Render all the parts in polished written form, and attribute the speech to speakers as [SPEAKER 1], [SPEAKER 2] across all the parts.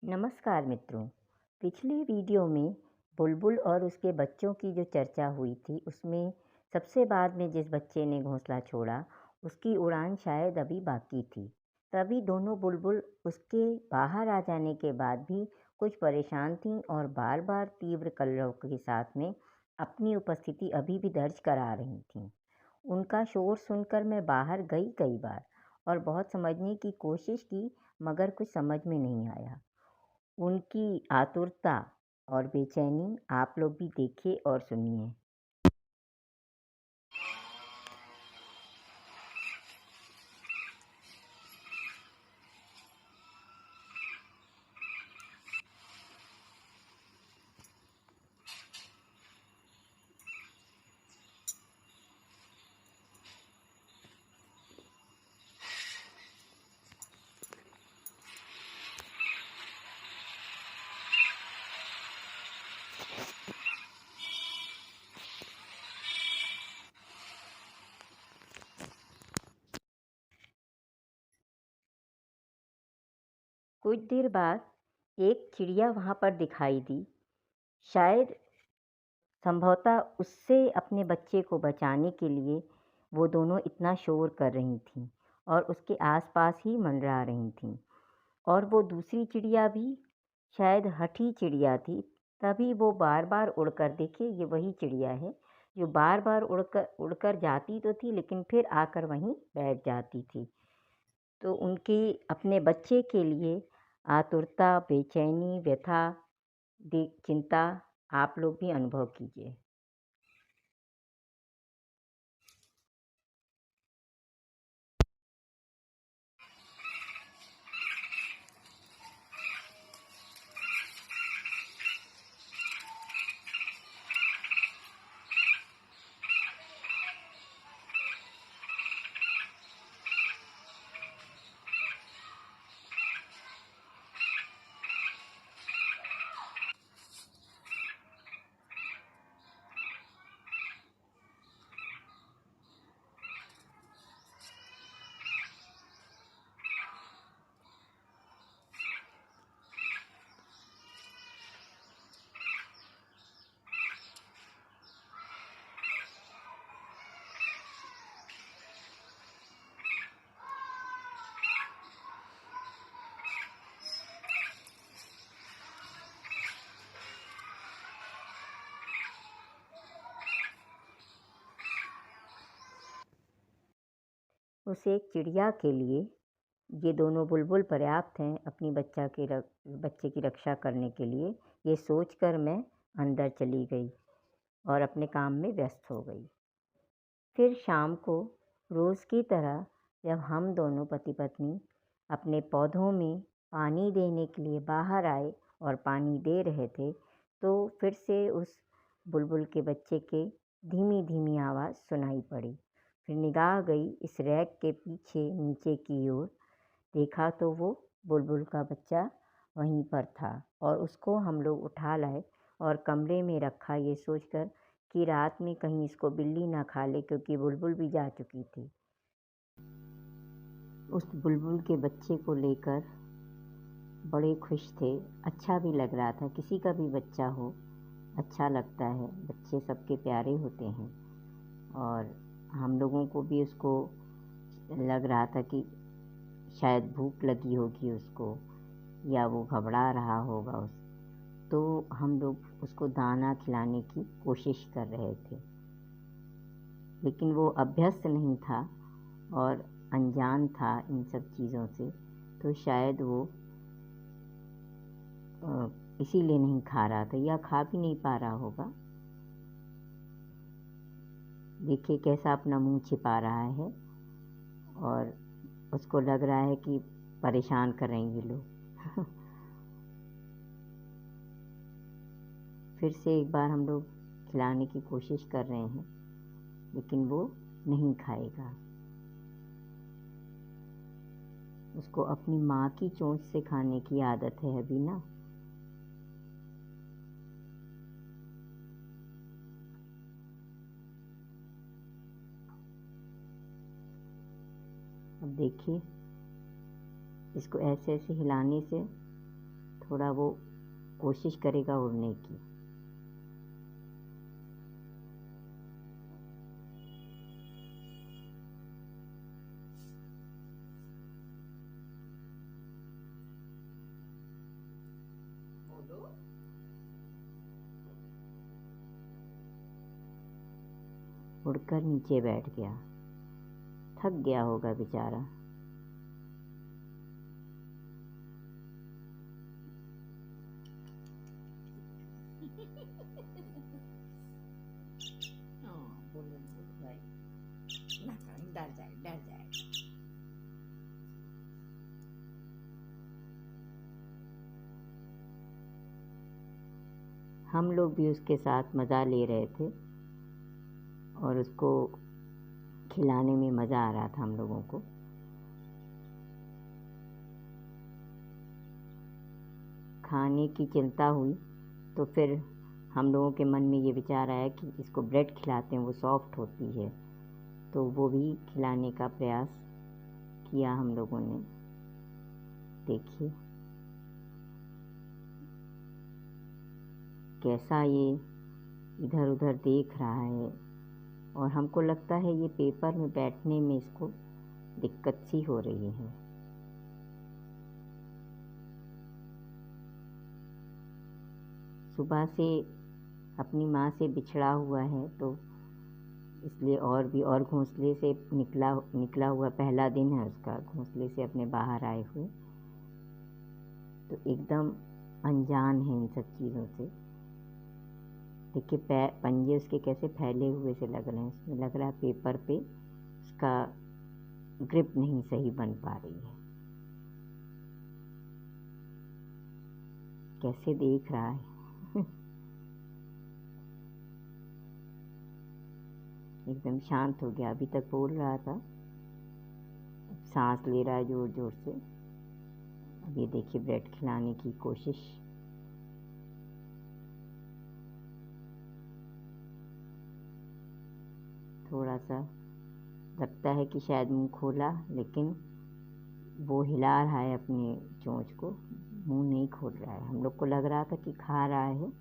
[SPEAKER 1] नमस्कार मित्रों। पिछले वीडियो में बुलबुल और उसके बच्चों की जो चर्चा हुई थी उसमें सबसे बाद में जिस बच्चे ने घोंसला छोड़ा उसकी उड़ान शायद अभी बाकी थी। तभी दोनों बुलबुल उसके बाहर आ जाने के बाद भी कुछ परेशान थीं और बार बार तीव्र कलरव के साथ में अपनी उपस्थिति अभी भी दर्ज करा रही थीं। उनका शोर सुनकर मैं बाहर गई कई बार और बहुत समझने की कोशिश की, मगर कुछ समझ में नहीं आया। उनकी आतुरता और बेचैनी आप लोग भी देखिए और सुनिए। कुछ देर बाद एक चिड़िया वहाँ पर दिखाई दी। शायद संभवतः उससे अपने बच्चे को बचाने के लिए वो दोनों इतना शोर कर रही थीं और उसके आसपास ही मंडरा रही थीं। और वो दूसरी चिड़िया भी शायद हठी चिड़िया थी। तभी वो बार बार उड़कर, देखिए ये वही चिड़िया है जो बार बार उड़कर उड़कर जाती तो थी लेकिन फिर आकर वहीं बैठ जाती थी। तो उनकी अपने बच्चे के लिए आतुरता, बेचैनी, व्यथा, चिंता आप लोग भी अनुभव कीजिए। उस एक चिड़िया के लिए ये दोनों बुलबुल पर्याप्त हैं अपनी बच्चे की रक्षा करने के लिए। ये सोचकर मैं अंदर चली गई और अपने काम में व्यस्त हो गई। फिर शाम को रोज़ की तरह जब हम दोनों पति पत्नी अपने पौधों में पानी देने के लिए बाहर आए और पानी दे रहे थे, तो फिर से उस बुलबुल के बच्चे के धीमी धीमी आवाज़ सुनाई पड़ी। फिर निगाह गई इस रैक के पीछे नीचे की ओर। देखा तो वो बुलबुल का बच्चा वहीं पर था और उसको हम लोग उठा लाए और कमरे में रखा, ये सोचकर कि रात में कहीं इसको बिल्ली ना खा ले, क्योंकि बुलबुल भी जा चुकी थी। उस बुलबुल के बच्चे को लेकर बड़े खुश थे। अच्छा भी लग रहा था। किसी का भी बच्चा हो अच्छा लगता है, बच्चे सबके प्यारे होते हैं। और हम लोगों को भी उसको लग रहा था कि शायद भूख लगी होगी उसको या वो घबरा रहा होगा तो हम लोग उसको दाना खिलाने की कोशिश कर रहे थे। लेकिन वो अभ्यस्त नहीं था और अनजान था इन सब चीज़ों से, तो शायद वो इसीलिए नहीं खा रहा था या खा भी नहीं पा रहा होगा। देखिए कैसा अपना मुंह छिपा रहा है और उसको लग रहा है कि परेशान कर रहे हैं ये लोग। फिर से एक बार हम लोग खिलाने की कोशिश कर रहे हैं लेकिन वो नहीं खाएगा। उसको अपनी माँ की चोंच से खाने की आदत है अभी ना। अब देखिए इसको ऐसे ऐसे हिलाने से थोड़ा वो कोशिश करेगा उड़ने की। उड़कर नीचे बैठ गया। थक गया होगा बेचारा।
[SPEAKER 2] डर जाए।
[SPEAKER 1] हम लोग भी उसके साथ मज़ा ले रहे थे और उसको खिलाने में मज़ा आ रहा था हम लोगों को। खाने की चिंता हुई तो फिर हम लोगों के मन में ये विचार आया कि इसको ब्रेड खिलाते हैं, वो सॉफ्ट होती है, तो वो भी खिलाने का प्रयास किया हम लोगों ने। देखिए कैसा ये इधर उधर देख रहा है, और हमको लगता है ये पेपर में बैठने में इसको दिक्कत सी हो रही है। सुबह से अपनी माँ से बिछड़ा हुआ है, तो इसलिए और घोंसले से निकला हुआ पहला दिन है उसका, घोंसले से अपने बाहर आए हुए, तो एकदम अनजान है इन सब चीज़ों से। देखिए पंजे उसके कैसे फैले हुए से लग रहे हैं, उसमें लग रहा है पेपर पे उसका ग्रिप नहीं सही बन पा रही है। कैसे देख रहा है एकदम शांत हो गया। अभी तक बोल रहा था, सांस ले रहा है जोर जोर से। अब ये देखिए ब्रेड खिलाने की कोशिश। थोड़ा सा लगता है कि शायद मुंह खोला, लेकिन वो हिला रहा है अपनी चोंच को, मुंह नहीं खोल रहा है। हम लोग को लग रहा था कि खा रहा है,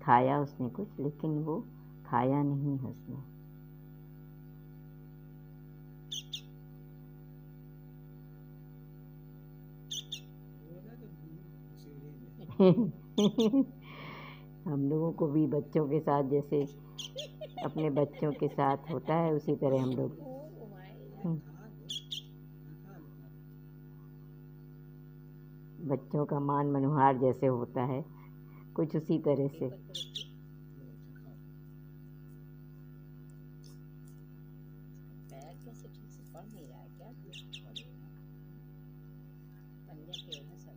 [SPEAKER 1] खाया उसने कुछ, लेकिन वो खाया नहीं है उसने। हम लोगों को भी बच्चों के साथ जैसे अपने बच्चों के साथ होता है, उसी तरह हम लोग बच्चों का मान मनुहार जैसे होता है, कुछ उसी तरह से।
[SPEAKER 2] पैर कैसे ठीक से पड़ नहीं रहा है क्या? पंजे टेढ़े हैं सब।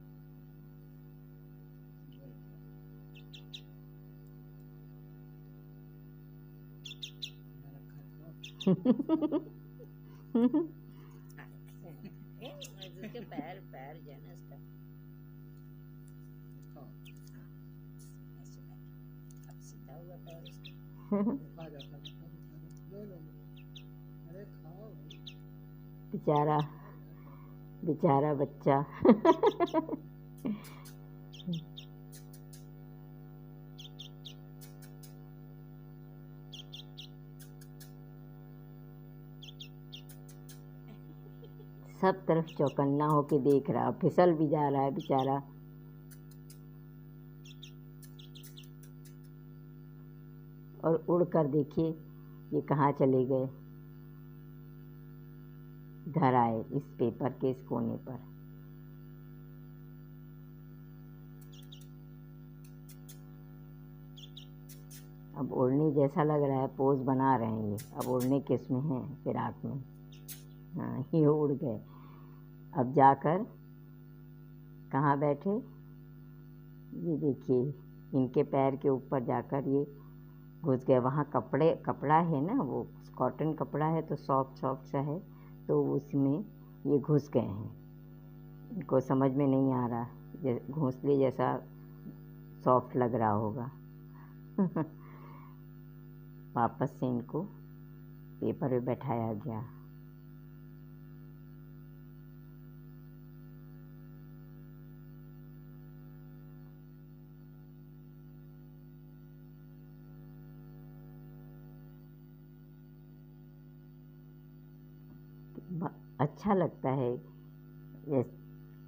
[SPEAKER 2] इसके पैर जो है ना इसका, अब सीधा हुआ पैर इसका।
[SPEAKER 1] बेचारा बच्चा सब तरफ चौकन्ना होके देख रहा, फिसल भी जा रहा है बेचारा। और उड़कर देखिए ये कहाँ चले गए। घर आए इस पेपर के इस कोने पर। अब उड़ने जैसा लग रहा है, पोज बना रहे हैं ये। अब उड़ने किस में हैं, फिराक में। हाँ, ये उड़ गए। अब जाकर कहाँ बैठे, ये देखिए इनके पैर के ऊपर जाकर ये घुस गए। वहाँ कपड़ा है ना, वो कॉटन कपड़ा है, तो सॉफ्ट सा है, तो उसमें ये घुस गए हैं। इनको समझ में नहीं आ रहा, घोंसले जैसा सॉफ्ट लग रहा होगा। वापस से इनको पेपर पे बैठाया गया। अच्छा लगता है।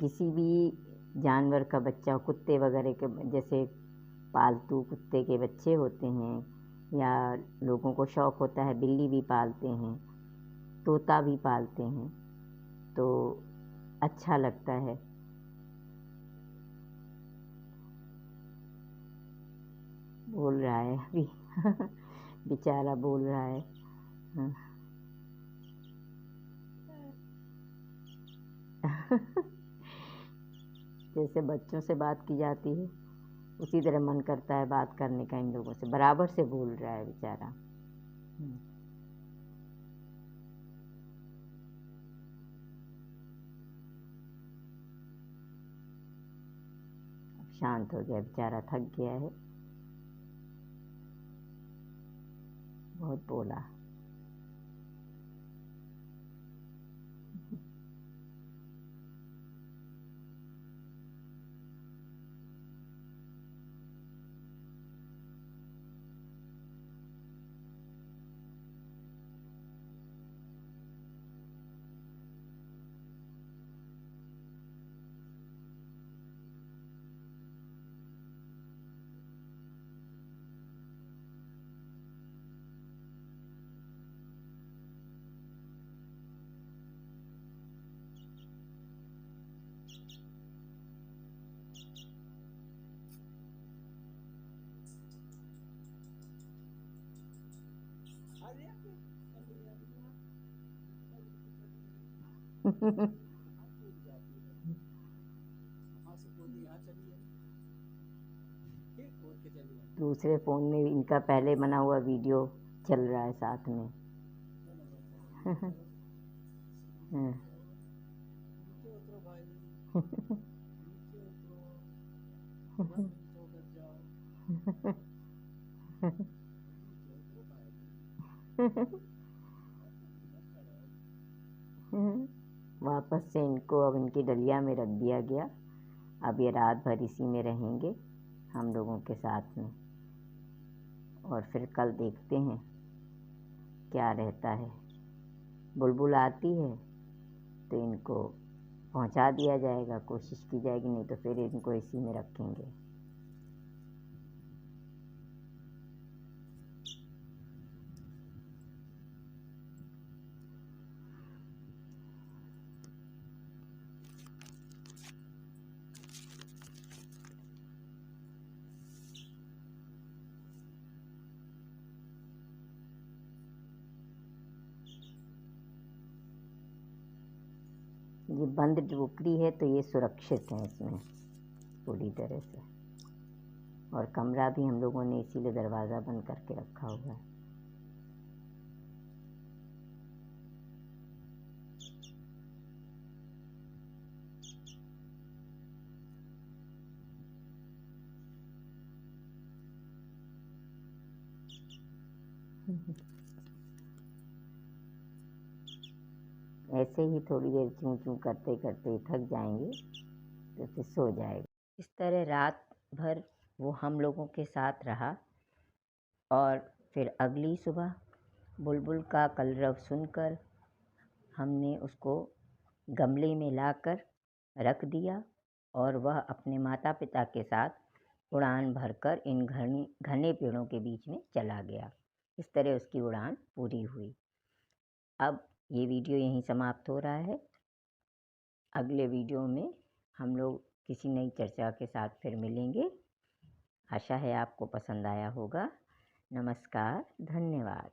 [SPEAKER 1] किसी भी जानवर का बच्चा, कुत्ते वगैरह के, जैसे पालतू कुत्ते के बच्चे होते हैं, या लोगों को शौक़ होता है बिल्ली भी पालते हैं, तोता भी पालते हैं, तो अच्छा लगता है। बोल रहा है अभी बेचारा बोल रहा है। हाँ। जैसे बच्चों से बात की जाती है उसी तरह मन करता है बात करने का इन लोगों से, बराबर से बोल रहा है बेचारा। अब शांत हो गया बेचारा, थक गया है, बहुत बोला। दूसरे फ़ोन में इनका पहले बना हुआ वीडियो चल रहा है साथ में। वापस से इनको अब इनकी डलिया में रख दिया गया। अब ये रात भर इसी में रहेंगे हम लोगों के साथ में, और फिर कल देखते हैं क्या रहता है। बुलबुल आती है तो इनको पहुंचा दिया जाएगा, कोशिश की जाएगी, नहीं तो फिर इनको इसी में रखेंगे। ये बंद टोकरी है तो ये सुरक्षित है इसमें पूरी तरह से, और कमरा भी हम लोगों ने इसीलिए दरवाज़ा बंद करके रखा हुआ है। ऐसे ही थोड़ी देर चूं चूं करते करते थक जाएंगे तो फिर सो जाएगा। इस तरह रात भर वो हम लोगों के साथ रहा, और फिर अगली सुबह बुलबुल का कलरव सुनकर हमने उसको गमले में लाकर रख दिया, और वह अपने माता पिता के साथ उड़ान भरकर इन घने पेड़ों के बीच में चला गया। इस तरह उसकी उड़ान पूरी हुई। अब ये वीडियो यहीं समाप्त हो रहा है। अगले वीडियो में हम लोग किसी नई चर्चा के साथ फिर मिलेंगे। आशा है आपको पसंद आया होगा। नमस्कार, धन्यवाद।